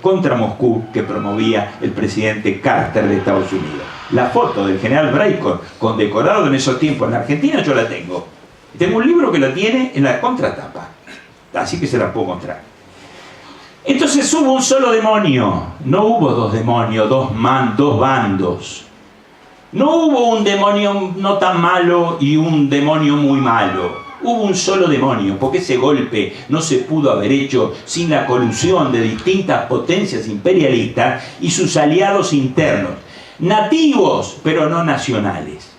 contra Moscú que promovía el presidente Carter de Estados Unidos. La foto del general Breitbart condecorado en esos tiempos en la Argentina yo la tengo. Tengo un libro que lo tiene en la contratapa, así que se la puedo mostrar. Entonces hubo un solo demonio, no hubo dos demonios, dos bandos. No hubo un demonio no tan malo y un demonio muy malo. Hubo un solo demonio, porque ese golpe no se pudo haber hecho sin la colusión de distintas potencias imperialistas y sus aliados internos, nativos pero no nacionales.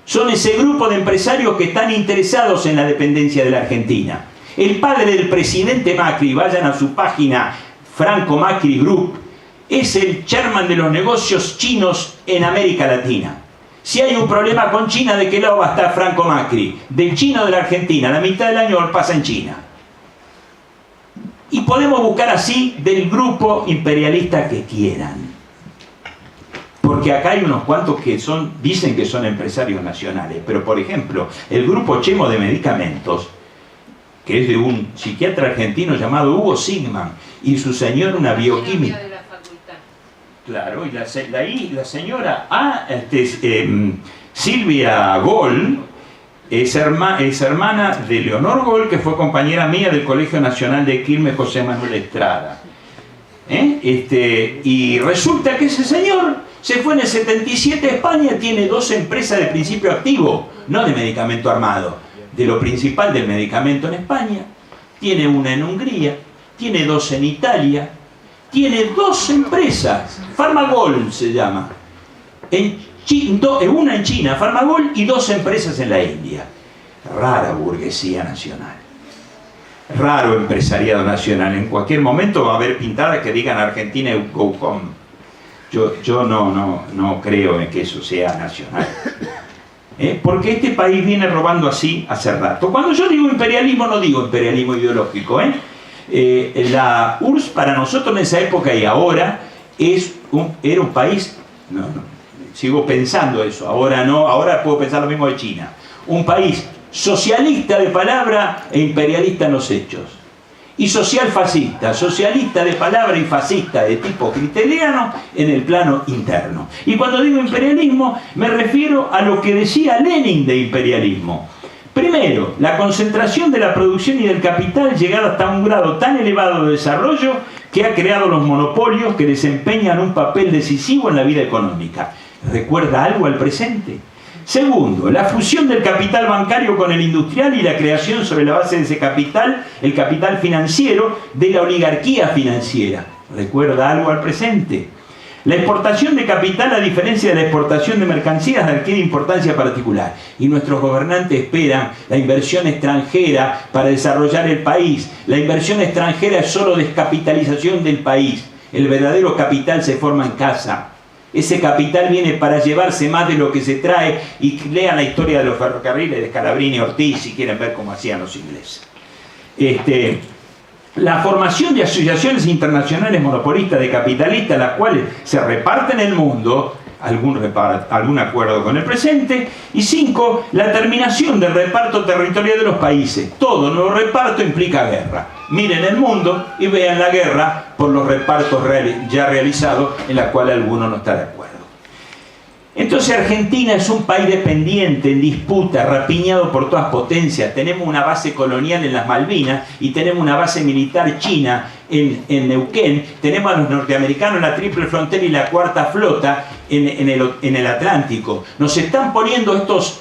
Son ese grupo de empresarios que están interesados en la dependencia de la Argentina. El padre del presidente Macri, vayan a su página Franco Macri Group, es el chairman de los negocios chinos en América Latina. Si hay un problema con China, ¿de qué lado va a estar Franco Macri? ¿Del chino o de la Argentina? La mitad del año pasa en China. Y podemos buscar así del grupo imperialista que quieran. Porque acá hay unos cuantos que dicen que son empresarios nacionales. Pero, por ejemplo, el grupo Chemo de Medicamentos, que es de un psiquiatra argentino llamado Hugo Sigman, y su señora una bioquímica. Claro, y la señora Silvia Gol es hermana de Leonor Gol, que fue compañera mía del Colegio Nacional de Quilmes José Manuel Estrada. Y resulta que ese señor se fue en el 77 a España, tiene 2 empresas de principio activo, no de medicamento armado, de lo principal del medicamento en España, tiene una en Hungría, tiene 2 en Italia, tiene 2 empresas, Farmagol se llama, una en China, Farmagol, y 2 empresas en la India. Rara burguesía nacional, raro empresariado nacional. En cualquier momento va a haber pintadas que digan Argentina Eucom. Yo no creo en que eso sea nacional. Porque este país viene robando así hace rato. Cuando yo digo imperialismo, no digo imperialismo ideológico, la URSS para nosotros en esa época y ahora era un país, sigo pensando eso, ahora no, ahora puedo pensar lo mismo de China, un país socialista de palabra e imperialista en los hechos, y socialfascista, socialista de palabra y fascista de tipo criteriano en el plano interno. Y cuando digo imperialismo me refiero a lo que decía Lenin de imperialismo. Primero, la concentración de la producción y del capital llegada hasta un grado tan elevado de desarrollo que ha creado los monopolios que desempeñan un papel decisivo en la vida económica. ¿Recuerda algo al presente? Segundo, la fusión del capital bancario con el industrial y la creación sobre la base de ese capital, el capital financiero, de la oligarquía financiera. ¿Recuerda algo al presente? La exportación de capital, a diferencia de la exportación de mercancías, adquiere importancia particular. Y nuestros gobernantes esperan la inversión extranjera para desarrollar el país. La inversión extranjera es solo descapitalización del país. El verdadero capital se forma en casa. Ese capital viene para llevarse más de lo que se trae. Y lean la historia de los ferrocarriles de Scalabrini y Ortiz si quieren ver cómo hacían los ingleses. La formación de asociaciones internacionales monopolistas de capitalistas, las cuales se reparten el mundo, algún acuerdo con el presente. Y 5, la terminación del reparto territorial de los países. Todo nuevo reparto implica guerra. Miren el mundo y vean la guerra por los repartos ya realizados, en la cual alguno no está de acuerdo. Entonces Argentina es un país dependiente, en disputa, rapiñado por todas potencias. Tenemos una base colonial en las Malvinas y tenemos una base militar china en Neuquén. Tenemos a los norteamericanos en la Triple Frontera y la Cuarta Flota en el Atlántico. Nos están poniendo estos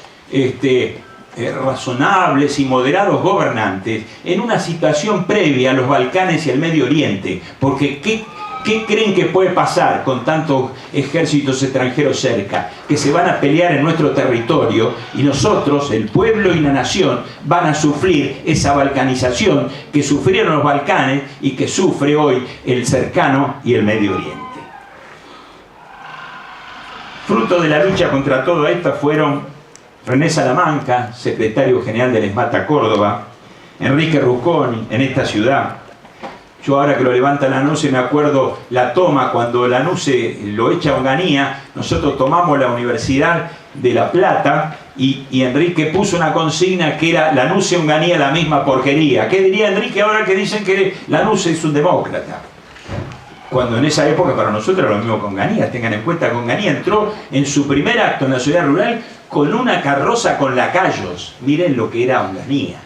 razonables y moderados gobernantes en una situación previa a los Balcanes y al Medio Oriente. Porque ¿qué creen que puede pasar con tantos ejércitos extranjeros cerca? Que se van a pelear en nuestro territorio y nosotros, el pueblo y la nación, van a sufrir esa balcanización que sufrieron los Balcanes y que sufre hoy el cercano y el Medio Oriente. Fruto de la lucha contra todo esto fueron René Salamanca, secretario general del ESMATA Córdoba, Enrique Rusconi en esta ciudad. Yo ahora que lo levanta Lanuse me acuerdo la toma cuando Lanuse lo echa a Onganía. Nosotros tomamos la Universidad de La Plata y Enrique puso una consigna que era Lanuse Onganía la misma porquería. ¿Qué diría Enrique ahora que dicen que Lanuse es un demócrata? cuando en esa época para nosotros era lo mismo con Ganía. Tengan en cuenta, con Ganía entró en su primer acto en la ciudad rural con una carroza con lacayos. Miren lo que era Onganía.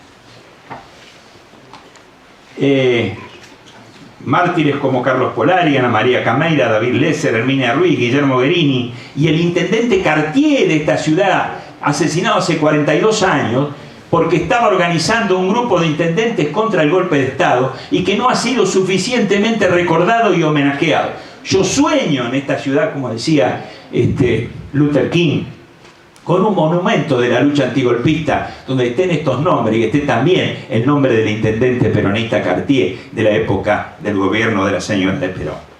Mártires como Carlos Polari, Ana María Cameira, David Lesser, Herminia Ruiz, Guillermo Guerini y el intendente Cartier de esta ciudad, asesinado hace 42 años porque estaba organizando un grupo de intendentes contra el golpe de Estado y que no ha sido suficientemente recordado y homenajeado. Yo sueño en esta ciudad, como decía Luther King, con un monumento de la lucha antigolpista donde estén estos nombres y esté también el nombre del intendente peronista Cartier de la época del gobierno de la señora de Perón.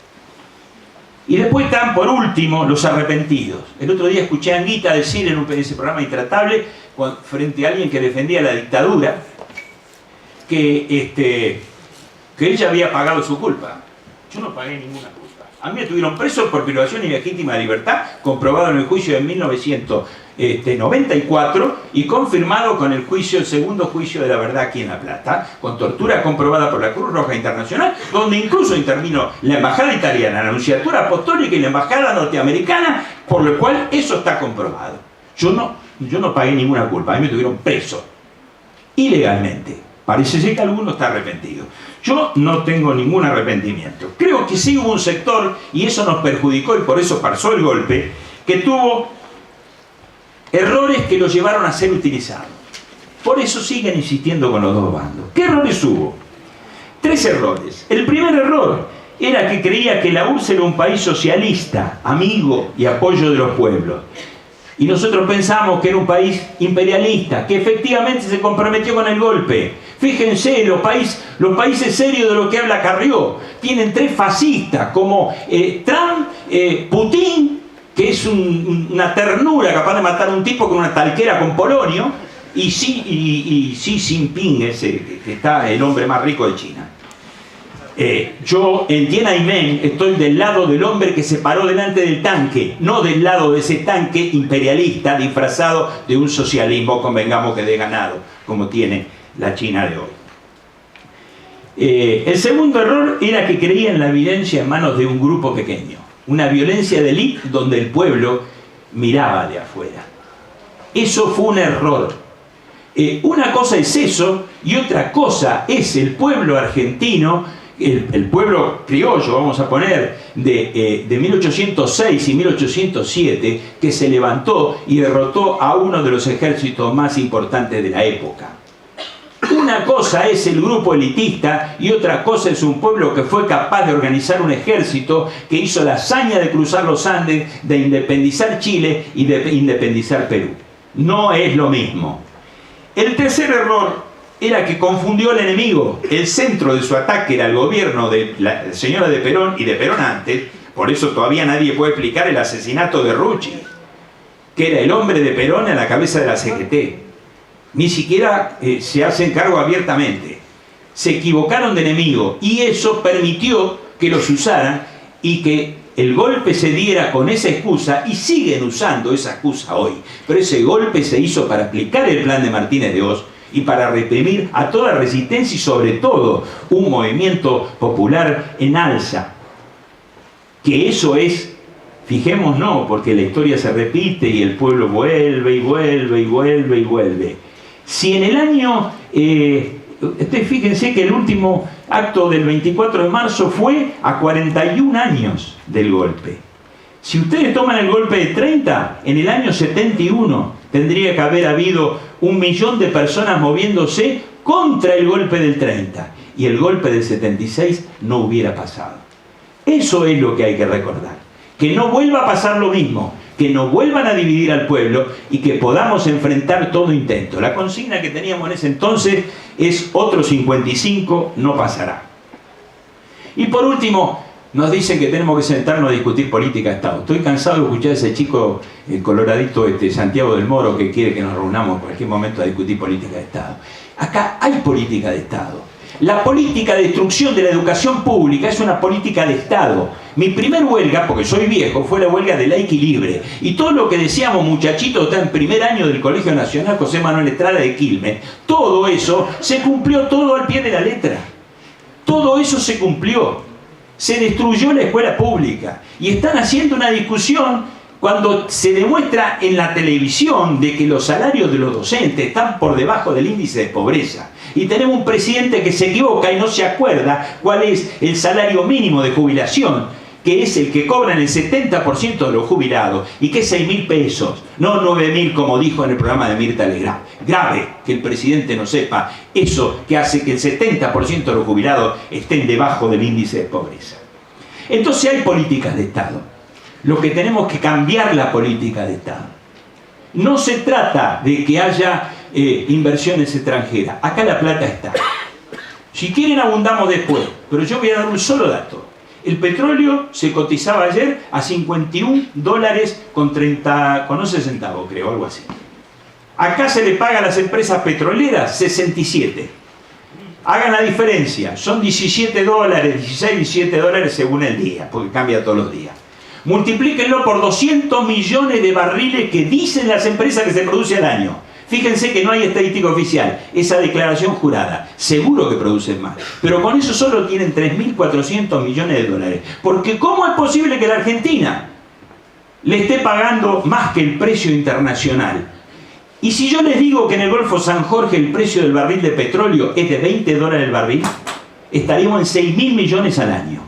Y después están, por último, los arrepentidos. El otro día escuché a Anguita decir en ese programa Intratable, frente a alguien que defendía la dictadura, que ella había pagado su culpa. Yo no pagué ninguna culpa. A mí me tuvieron preso por privación ilegítima de libertad, comprobado en el juicio de 1994 y confirmado con el segundo juicio de la verdad aquí en La Plata, con tortura comprobada por la Cruz Roja Internacional, donde incluso intervino la embajada italiana, la Nunciatura Apostólica y la embajada norteamericana, por lo cual eso está comprobado. Yo no pagué ninguna culpa, a mí me tuvieron preso ilegalmente. Parece ser que alguno está arrepentido. Yo no tengo ningún arrepentimiento. Creo que sí hubo un sector, y eso nos perjudicó y por eso pasó el golpe, que tuvo errores que lo llevaron a ser utilizados. Por eso siguen insistiendo con los dos bandos. ¿Qué errores hubo? 3 errores. El primer error era que creía que la URSS era un país socialista, amigo y apoyo de los pueblos. Y nosotros pensamos que era un país imperialista, que efectivamente se comprometió con el golpe. Fíjense, los países serios de lo que habla Carrió tienen 3 fascistas, como Trump, Putin, que es una ternura capaz de matar a un tipo con una talquera con polonio, y Xi Jinping, ese que está el hombre más rico de China. Yo en Tiananmen estoy del lado del hombre que se paró delante del tanque, no del lado de ese tanque imperialista disfrazado de un socialismo, convengamos que de ganado, como tiene la China de hoy. El segundo error era que creía en la violencia en manos de un grupo pequeño, una violencia de élite donde el pueblo miraba de afuera. Eso fue un error. Una cosa es eso y otra cosa es el pueblo argentino, el pueblo criollo, vamos a poner, de 1806 y 1807, que se levantó y derrotó a uno de los ejércitos más importantes de la época. Una cosa es el grupo elitista y otra cosa es un pueblo que fue capaz de organizar un ejército que hizo la hazaña de cruzar los Andes, de independizar Chile y de independizar Perú. No es lo mismo. El tercer error era que confundió al enemigo. El centro de su ataque era el gobierno de la señora de Perón y de Perón antes. Por eso todavía nadie puede explicar el asesinato de Rucci, que era el hombre de Perón a la cabeza de la CGT. Ni siquiera se hacen cargo abiertamente. Se equivocaron de enemigo y eso permitió que los usaran y que el golpe se diera con esa excusa, y siguen usando esa excusa hoy. Pero ese golpe se hizo para aplicar el plan de Martínez de Oz y para reprimir a toda resistencia y sobre todo un movimiento popular en alza. Que eso es, fijémonos, porque la historia se repite y el pueblo vuelve y vuelve y vuelve y vuelve. Si en el año, fíjense que el último acto del 24 de marzo fue a 41 años del golpe. Si ustedes toman el golpe de 30, en el año 71 tendría que haber habido 1 millón de personas moviéndose contra el golpe del 30 y el golpe del 76 no hubiera pasado. Eso es lo que hay que recordar. Que no vuelva a pasar lo mismo, que no vuelvan a dividir al pueblo y que podamos enfrentar todo intento. La consigna que teníamos en ese entonces es otro 55 no pasará. Y por último, nos dicen que tenemos que sentarnos a discutir política de Estado. Estoy cansado de escuchar a ese chico, el coloradito Santiago del Moro, que quiere que nos reunamos en cualquier momento a discutir política de Estado. Acá hay política de Estado. La política de destrucción de la educación pública es una política de Estado. Mi primer huelga, porque soy viejo, fue la huelga de Laica y Libre. Y todo lo que decíamos, muchachitos, está en primer año del Colegio Nacional José Manuel Estrada de Quilmes. Todo eso se cumplió todo al pie de la letra. Todo eso se cumplió. Se destruyó la escuela pública y están haciendo una discusión cuando se demuestra en la televisión de que los salarios de los docentes están por debajo del índice de pobreza. Y tenemos un presidente que se equivoca y no se acuerda cuál es el salario mínimo de jubilación, que es el que cobran el 70% de los jubilados, y que es 6.000 pesos, no 9.000 como dijo en el programa de Mirta Legrand. Grave que el presidente no sepa eso, que hace que el 70% de los jubilados estén debajo del índice de pobreza. Entonces hay políticas de Estado. Lo que tenemos que cambiar la política de Estado. No se trata de que haya inversiones extranjeras. Acá la plata está. Si quieren abundamos después, pero yo voy a dar un solo dato. El petróleo se cotizaba ayer a $51 con 11 centavos, creo, algo así. Acá se le paga a las empresas petroleras 67. Hagan la diferencia, son 17 dólares, 16, 17 dólares según el día, porque cambia todos los días. Multiplíquenlo por 200 millones de barriles que dicen las empresas que se produce al año. Fíjense que no hay estadística oficial, esa declaración jurada. Seguro que producen más. Pero con eso solo tienen 3.400 millones de dólares. Porque ¿cómo es posible que la Argentina le esté pagando más que el precio internacional? Y si yo les digo que en el Golfo San Jorge el precio del barril de petróleo es de 20 dólares el barril, estaríamos en 6.000 millones al año.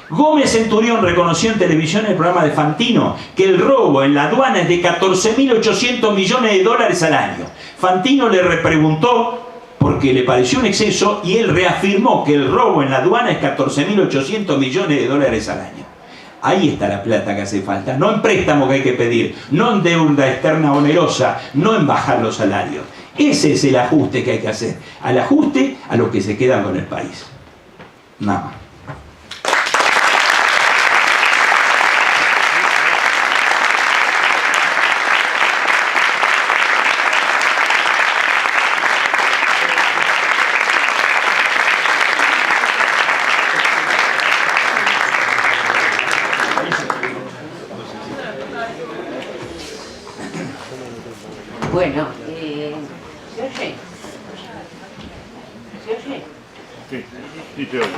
Gómez Centurión reconoció en televisión en el programa de Fantino que el robo en la aduana es de 14.800 millones de dólares al año. Fantino le repreguntó porque le pareció un exceso y él reafirmó que el robo en la aduana es 14.800 millones de dólares al año. Ahí está la plata que hace falta, no en préstamo que hay que pedir, no en deuda externa onerosa, no en bajar los salarios. Ese es el ajuste que hay que hacer, al ajuste a los que se quedan con el país. Nada más. Bueno, ¿se oye? ¿Se oye? Sí, sí te oye.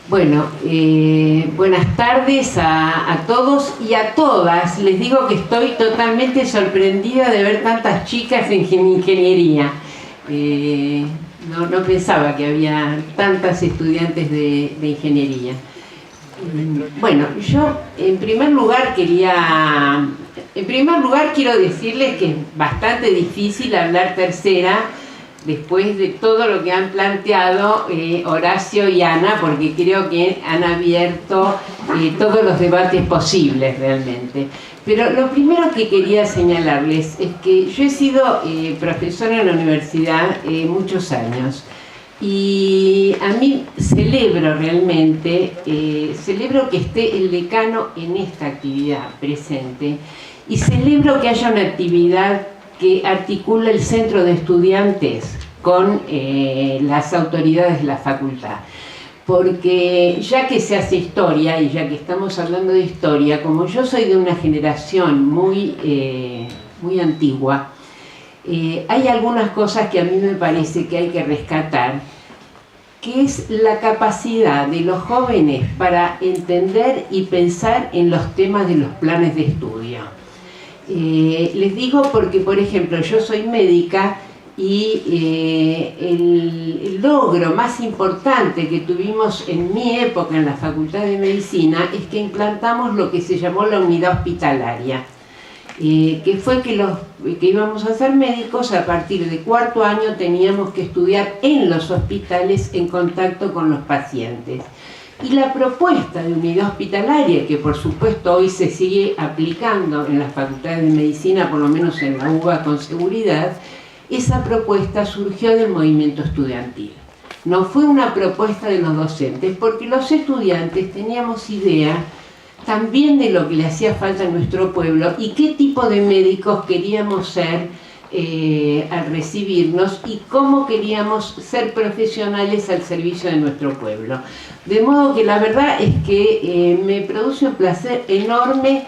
Bueno, buenas tardes a todos y a todas. Les digo que estoy totalmente sorprendida de ver tantas chicas en ingeniería. No pensaba que había tantas estudiantes de ingeniería. Bueno, yo en primer lugar quiero decirles que es bastante difícil hablar tercera después de todo lo que han planteado Horacio y Ana, porque creo que han abierto todos los debates posibles realmente. Pero lo primero que quería señalarles es que yo he sido profesora en la universidad muchos años y a mí celebro realmente, celebro que esté el decano en esta actividad presente y celebro que haya una actividad que articula el centro de estudiantes con las autoridades de la facultad. Porque ya que se hace historia y ya que estamos hablando de historia, como yo soy de una generación muy antigua, hay algunas cosas que a mí me parece que hay que rescatar, que es la capacidad de los jóvenes para entender y pensar en los temas de los planes de estudio. Les digo porque, por ejemplo, yo soy médica y el logro más importante que tuvimos en mi época en la Facultad de Medicina es que implantamos lo que se llamó la unidad hospitalaria, que fue que los que íbamos a ser médicos a partir de cuarto año teníamos que estudiar en los hospitales en contacto con los pacientes. Y la propuesta de unidad hospitalaria, que por supuesto hoy se sigue aplicando en las facultades de medicina, por lo menos en la UBA con seguridad, esa propuesta surgió del movimiento estudiantil. No fue una propuesta de los docentes, porque los estudiantes teníamos idea también de lo que le hacía falta a nuestro pueblo y qué tipo de médicos queríamos ser al recibirnos y cómo queríamos ser profesionales al servicio de nuestro pueblo. De modo que la verdad es que me produce un placer enorme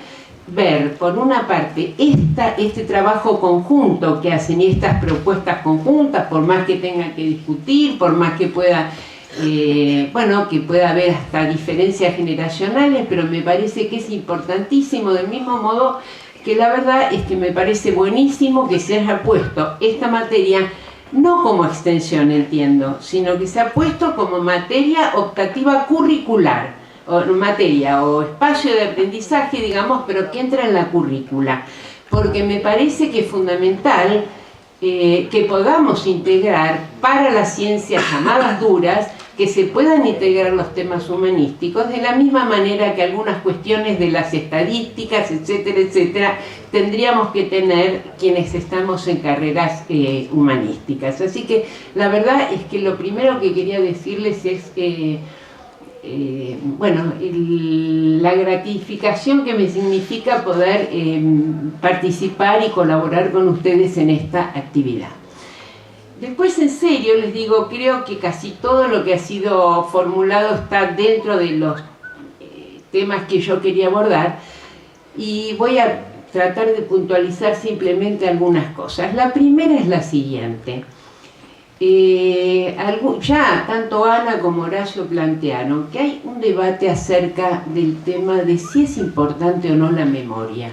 ver, por una parte, este trabajo conjunto que hacen y estas propuestas conjuntas, por más que tengan que discutir, por más que pueda, que pueda haber hasta diferencias generacionales, pero me parece que es importantísimo, del mismo modo que la verdad es que me parece buenísimo que se haya puesto esta materia no como extensión, entiendo, sino que se ha puesto como materia optativa curricular, o materia o espacio de aprendizaje, digamos, pero que entra en la currícula, porque me parece que es fundamental que podamos integrar para las ciencias llamadas duras, que se puedan integrar los temas humanísticos de la misma manera que algunas cuestiones de las estadísticas, etcétera, etcétera, tendríamos que tener quienes estamos en carreras humanísticas. Así que la verdad es que lo primero que quería decirles es la gratificación que me significa poder participar y colaborar con ustedes en esta actividad. Después, en serio, les digo, creo que casi todo lo que ha sido formulado está dentro de los temas que yo quería abordar, y voy a tratar de puntualizar simplemente algunas cosas. La primera es la siguiente. Ya tanto Ana como Horacio plantearon que hay un debate acerca del tema de si es importante o no la memoria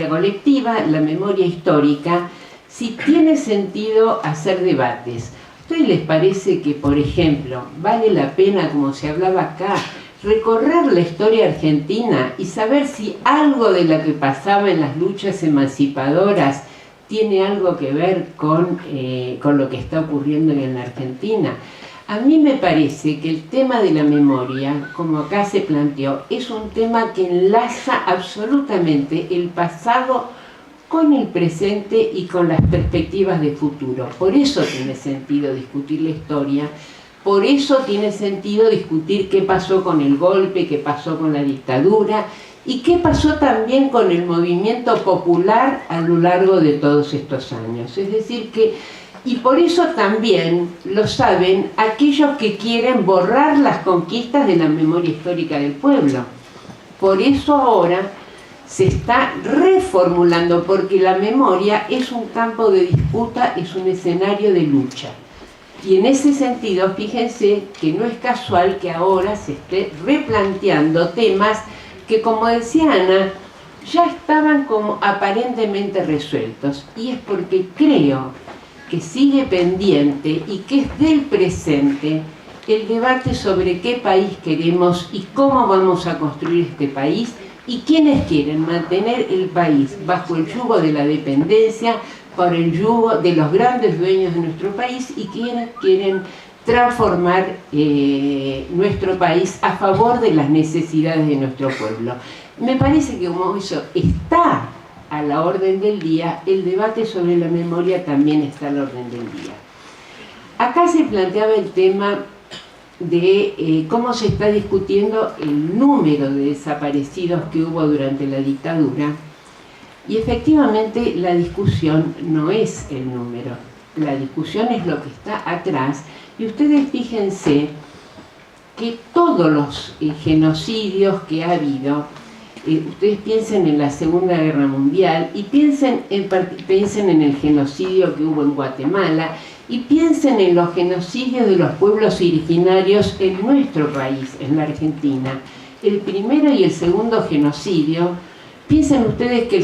colectiva, la memoria histórica, si tiene sentido hacer debates. ¿A ustedes les parece que, por ejemplo, vale la pena, como se hablaba acá, recorrer la historia argentina y saber si algo de lo que pasaba en las luchas emancipadoras tiene algo que ver con lo que está ocurriendo en la Argentina? A mí me parece que el tema de la memoria, como acá se planteó, es un tema que enlaza absolutamente el pasado con el presente y con las perspectivas de futuro. Por eso tiene sentido discutir la historia, por eso tiene sentido discutir qué pasó con el golpe, qué pasó con la dictadura, y qué pasó también con el movimiento popular a lo largo de todos estos años. Es decir que, y por eso también lo saben aquellos que quieren borrar las conquistas de la memoria histórica del pueblo. Por eso ahora se está reformulando, porque la memoria es un campo de disputa, es un escenario de lucha. Y en ese sentido, fíjense que no es casual que ahora se esté replanteando temas que, como decía Ana, ya estaban como aparentemente resueltos, y es porque creo que sigue pendiente y que es del presente el debate sobre qué país queremos y cómo vamos a construir este país, y quiénes quieren mantener el país bajo el yugo de la dependencia, por el yugo de los grandes dueños de nuestro país, y quienes quieren transformar nuestro país a favor de las necesidades de nuestro pueblo. Me parece que como eso está a la orden del día, el debate sobre la memoria también está a la orden del día. Acá se planteaba el tema de cómo se está discutiendo el número de desaparecidos que hubo durante la dictadura, y efectivamente la discusión no es el número, la discusión es lo que está atrás. Y ustedes fíjense que todos los genocidios que ha habido, ustedes piensen en la Segunda Guerra Mundial, y piensen en el genocidio que hubo en Guatemala, y piensen en los genocidios de los pueblos originarios en nuestro país, en la Argentina. El primero y el segundo genocidio, piensen ustedes que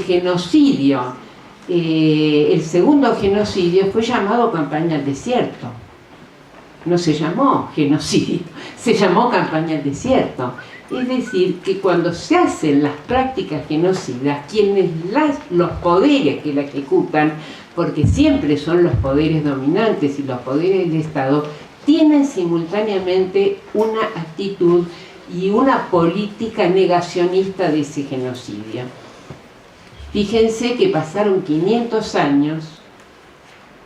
el segundo genocidio fue llamado Campaña al Desierto. No se llamó genocidio, se llamó Campaña al Desierto. Es decir, que cuando se hacen las prácticas genocidas, los poderes que la ejecutan, porque siempre son los poderes dominantes y los poderes del Estado, tienen simultáneamente una actitud y una política negacionista de ese genocidio. Fíjense que pasaron 500 años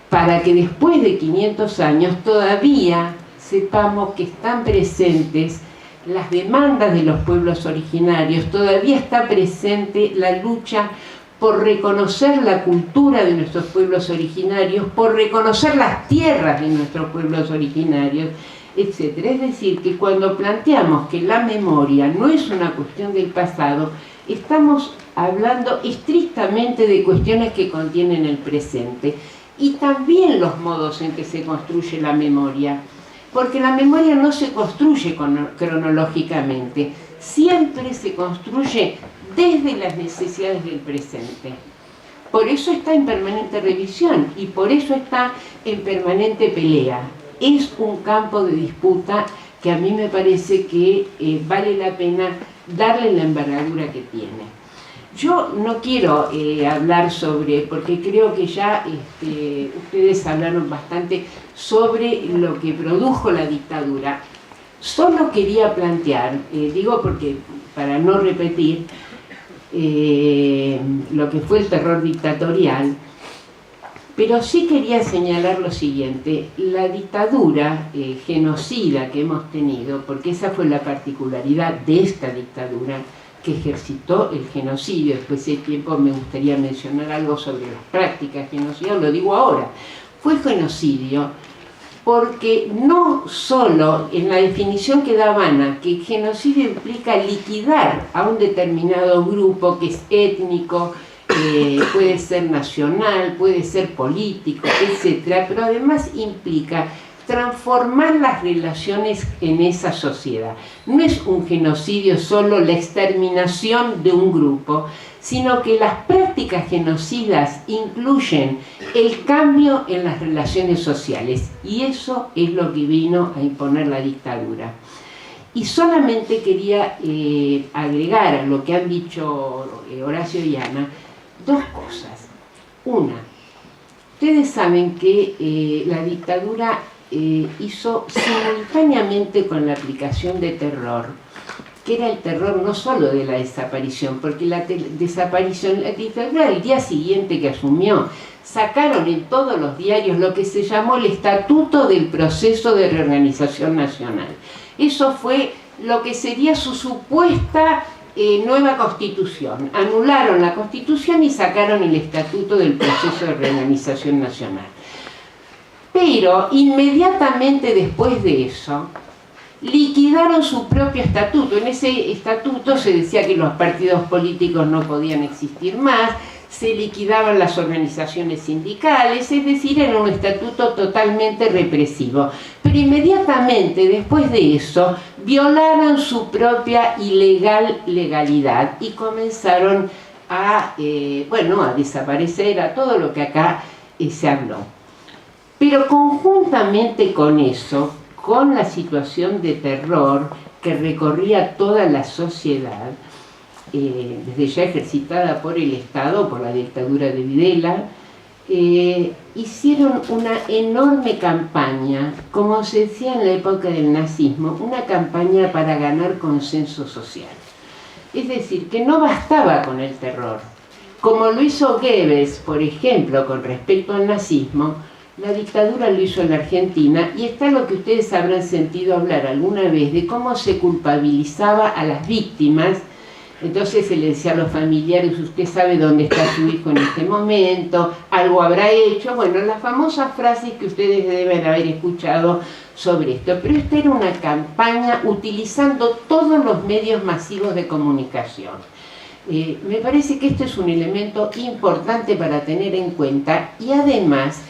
para que después de 500 años todavía sepamos que están presentes las demandas de los pueblos originarios, todavía está presente la lucha por reconocer la cultura de nuestros pueblos originarios, por reconocer las tierras de nuestros pueblos originarios, etc. Es decir, que cuando planteamos que la memoria no es una cuestión del pasado, estamos hablando estrictamente de cuestiones que contienen el presente y también los modos en que se construye la memoria, porque la memoria no se construye cronológicamente, siempre se construye desde las necesidades del presente. Por eso está en permanente revisión y por eso está en permanente pelea. Es un campo de disputa que a mí me parece que vale la pena darle la envergadura que tiene. Yo no quiero hablar sobre, porque creo que ya ustedes hablaron bastante sobre lo que produjo la dictadura. Solo quería plantear, digo porque para no repetir lo que fue el terror dictatorial, pero sí quería señalar lo siguiente: la dictadura genocida que hemos tenido, porque esa fue la particularidad de esta dictadura, que ejercitó el genocidio. Después de tiempo me gustaría mencionar algo sobre las prácticas genocidas, lo digo ahora. Fue genocidio porque no solo en la definición que da Habana, que genocidio implica liquidar a un determinado grupo que es étnico, puede ser nacional, puede ser político, etc., pero además implica transformar las relaciones en esa sociedad. No es un genocidio solo la exterminación de un grupo, sino que las prácticas genocidas incluyen el cambio en las relaciones sociales, y eso es lo que vino a imponer la dictadura. Y solamente quería agregar a lo que han dicho Horacio y Ana dos cosas. Una, ustedes saben que la dictadura hizo simultáneamente con la aplicación de terror, que era el terror no solo de la desaparición, porque la dictadura el día siguiente que asumió, sacaron en todos los diarios lo que se llamó el Estatuto del Proceso de Reorganización Nacional. Eso fue lo que sería su supuesta nueva constitución. Anularon la constitución y sacaron el Estatuto del Proceso de Reorganización Nacional. Pero inmediatamente después de eso, liquidaron su propio estatuto. En ese estatuto se decía que los partidos políticos no podían existir más, se liquidaban las organizaciones sindicales, es decir, era un estatuto totalmente represivo. Pero inmediatamente después de eso, violaron su propia legalidad y comenzaron a desaparecer, a todo lo que acá se habló. Pero conjuntamente con eso, con la situación de terror que recorría toda la sociedad, desde ya ejercitada por el Estado, por la dictadura de Videla, hicieron una enorme campaña, como se decía en la época del nazismo, una campaña para ganar consenso social. Es decir, que no bastaba con el terror. Como lo hizo Goebbels, por ejemplo, con respecto al nazismo, la dictadura lo hizo en la Argentina, y está lo que ustedes habrán sentido hablar alguna vez de cómo se culpabilizaba a las víctimas. Entonces se le decía a los familiares: usted sabe dónde está su hijo en este momento, algo habrá hecho. Bueno, las famosas frases que ustedes deben haber escuchado sobre esto. Pero esta era una campaña utilizando todos los medios masivos de comunicación. Me parece que este es un elemento importante para tener en cuenta, y además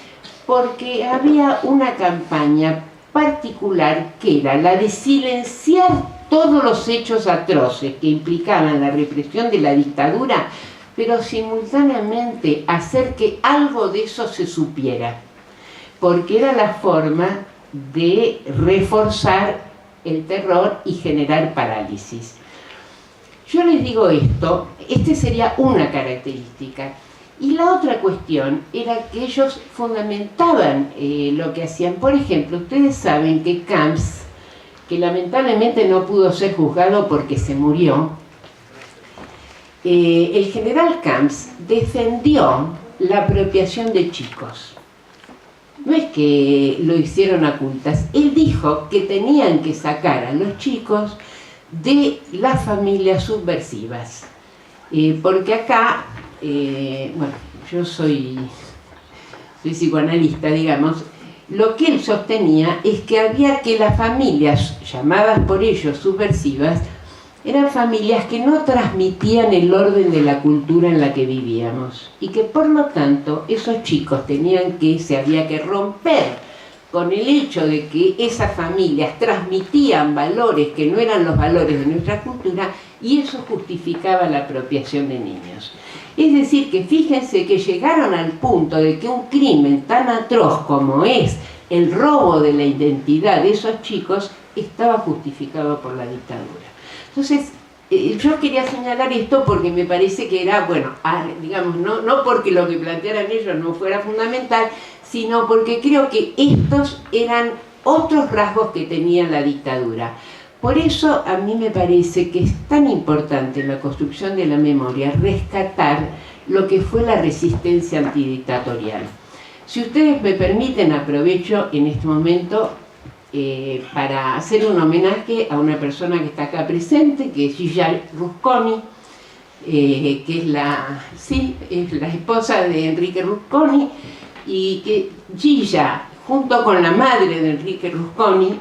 porque había una campaña particular que era la de silenciar todos los hechos atroces que implicaban la represión de la dictadura, pero simultáneamente hacer que algo de eso se supiera, porque era la forma de reforzar el terror y generar parálisis. Yo les digo esto, esta sería una característica. Y la otra cuestión era que ellos fundamentaban lo que hacían. Por ejemplo, ustedes saben que Camps, que lamentablemente no pudo ser juzgado porque se murió, el general Camps defendió la apropiación de chicos. No es que lo hicieron a ocultas, él dijo que tenían que sacar a los chicos de las familias subversivas. Porque acá, yo soy psicoanalista, digamos, lo que él sostenía es que había que las familias, llamadas por ellos subversivas, eran familias que no transmitían el orden de la cultura en la que vivíamos y que por lo tanto esos chicos se había que romper con el hecho de que esas familias transmitían valores que no eran los valores de nuestra cultura, y eso justificaba la apropiación de niños. Es decir, que fíjense que llegaron al punto de que un crimen tan atroz como es el robo de la identidad de esos chicos estaba justificado por la dictadura. Entonces, yo quería señalar esto porque me parece que era, bueno, digamos, no porque lo que plantearan ellos no fuera fundamental, sino porque creo que estos eran otros rasgos que tenía la dictadura. Por eso a mí me parece que es tan importante en la construcción de la memoria rescatar lo que fue la resistencia antidictatorial. Si ustedes me permiten, aprovecho en este momento para hacer un homenaje a una persona que está acá presente, que es Gilla Rusconi, que es la esposa de Enrique Rusconi, y que Gilla, junto con la madre de Enrique Rusconi,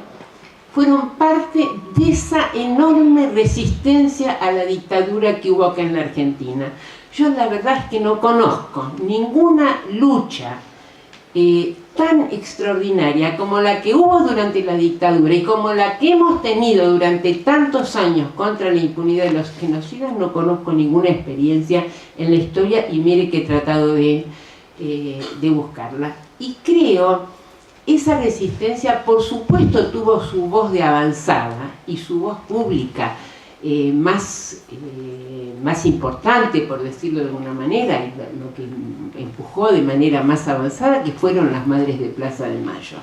fueron parte de esa enorme resistencia a la dictadura que hubo acá en la Argentina. Yo la verdad es que no conozco ninguna lucha tan extraordinaria como la que hubo durante la dictadura y como la que hemos tenido durante tantos años contra la impunidad de los genocidas. No conozco ninguna experiencia en la historia, y mire que he tratado de buscarla. Y creo, esa resistencia por supuesto tuvo su voz de avanzada y su voz pública más importante, por decirlo de alguna manera, y lo que empujó de manera más avanzada, que fueron las Madres de Plaza de Mayo.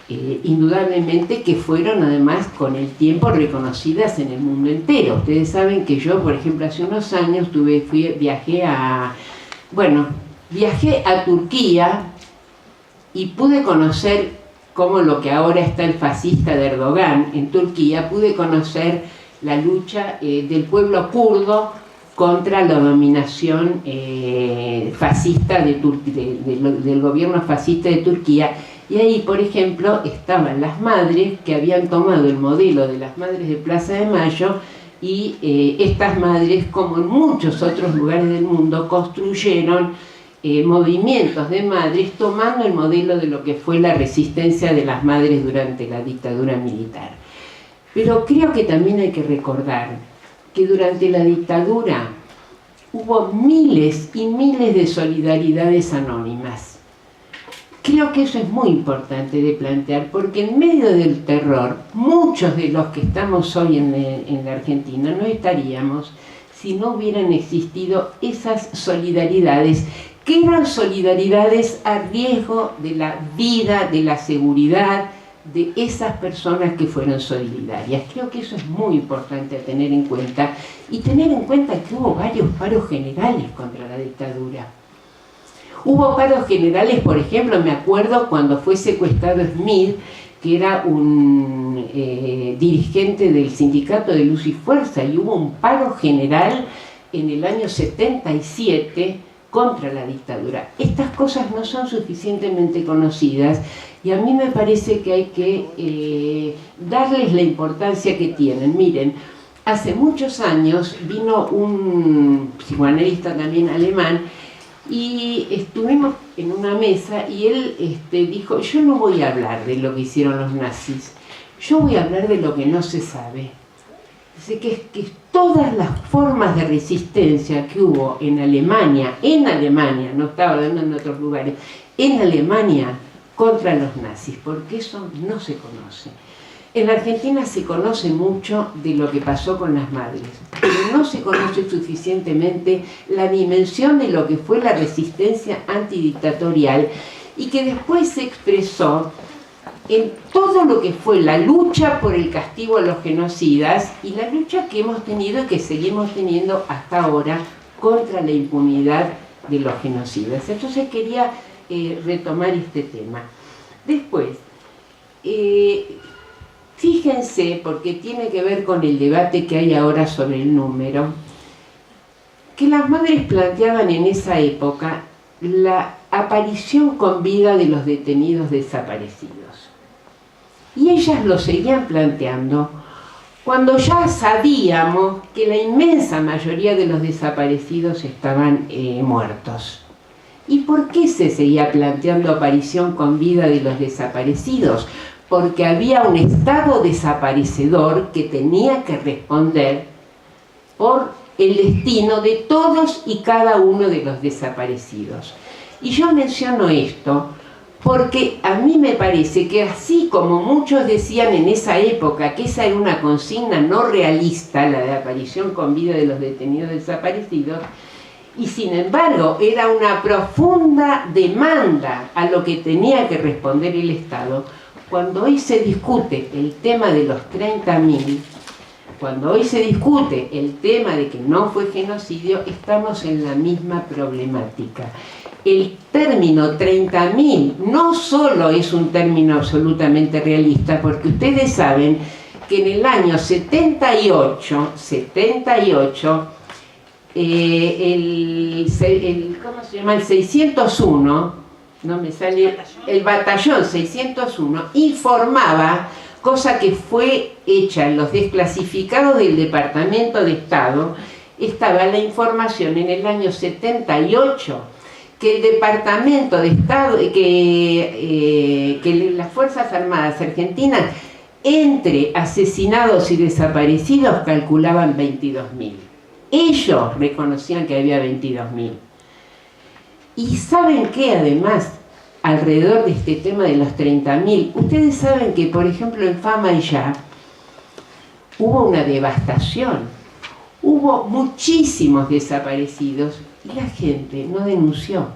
Indudablemente que fueron además con el tiempo reconocidas en el mundo entero. Ustedes saben que yo, por ejemplo, hace unos años viajé a Turquía y pude conocer cómo lo que ahora está el fascista de Erdogan en Turquía, pude conocer la lucha del pueblo kurdo contra la dominación fascista del gobierno fascista de Turquía. Y ahí, por ejemplo, estaban las madres que habían tomado el modelo de las Madres de Plaza de Mayo, y estas madres, como en muchos otros lugares del mundo, construyeron movimientos de madres tomando el modelo de lo que fue la resistencia de las madres durante la dictadura militar. Pero creo que también hay que recordar que durante la dictadura hubo miles y miles de solidaridades anónimas. Creo que eso es muy importante de plantear, porque en medio del terror, muchos de los que estamos hoy en la Argentina no estaríamos si no hubieran existido esas solidaridades, que eran solidaridades a riesgo de la vida, de la seguridad de esas personas que fueron solidarias. Creo que eso es muy importante a tener en cuenta, y tener en cuenta que hubo varios paros generales contra la dictadura. Hubo paros generales, por ejemplo, me acuerdo cuando fue secuestrado Smith, que era un dirigente del sindicato de Luz y Fuerza, y hubo un paro general en el año 77 contra la dictadura. Estas cosas no son suficientemente conocidas, y a mí me parece que hay que darles la importancia que tienen. Miren, hace muchos años vino un psicoanalista también alemán, y estuvimos en una mesa y él dijo: yo no voy a hablar de lo que hicieron los nazis, yo voy a hablar de lo que no se sabe. Dice que todas las formas de resistencia que hubo en Alemania, no estaba hablando en otros lugares, en Alemania contra los nazis, porque eso no se conoce. En la Argentina se conoce mucho de lo que pasó con las madres, pero no se conoce suficientemente la dimensión de lo que fue la resistencia antidictatorial, y que después se expresó en todo lo que fue la lucha por el castigo a los genocidas y la lucha que hemos tenido y que seguimos teniendo hasta ahora contra la impunidad de los genocidas. Entonces quería retomar este tema. Después, fíjense, porque tiene que ver con el debate que hay ahora sobre el número, que las madres planteaban en esa época la aparición con vida de los detenidos desaparecidos. Y ellas lo seguían planteando cuando ya sabíamos que la inmensa mayoría de los desaparecidos estaban muertos. ¿Y por qué se seguía planteando aparición con vida de los desaparecidos? Porque había un Estado desaparecedor que tenía que responder por el destino de todos y cada uno de los desaparecidos. Y yo menciono esto porque a mí me parece que así como muchos decían en esa época que esa era una consigna no realista, la de aparición con vida de los detenidos desaparecidos, y sin embargo era una profunda demanda a lo que tenía que responder el Estado, cuando hoy se discute el tema de los 30.000, cuando hoy se discute el tema de que no fue genocidio, estamos en la misma problemática. El término 30.000 no solo es un término absolutamente realista, porque ustedes saben que en el año 78, ¿cómo se llama? El 601, no me sale, el batallón 601 informaba, cosa que fue hecha en los desclasificados del Departamento de Estado, estaba la información en el año 78 que el Departamento de Estado, que las Fuerzas Armadas Argentinas, entre asesinados y desaparecidos, calculaban 22.000. Ellos reconocían que había 22.000. Y ¿saben qué? Además, alrededor de este tema de los 30.000, ustedes saben que, por ejemplo, en Famaillá hubo una devastación, hubo muchísimos desaparecidos y la gente no denunció.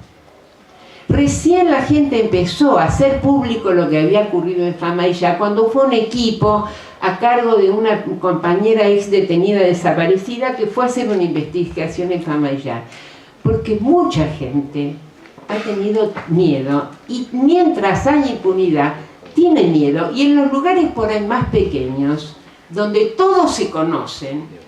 Recién la gente empezó a hacer público lo que había ocurrido en Famaillá cuando fue un equipo a cargo de una compañera ex detenida desaparecida que fue a hacer una investigación en Famaillá, porque mucha gente ha tenido miedo y mientras hay impunidad tiene miedo, y en los lugares por ahí más pequeños donde todos se conocen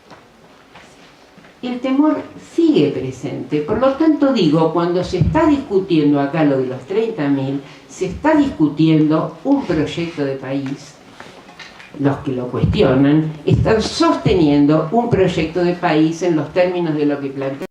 el temor sigue presente. Por lo tanto digo, cuando se está discutiendo acá lo de los 30.000, se está discutiendo un proyecto de país. Los que lo cuestionan están sosteniendo un proyecto de país en los términos de lo que plantea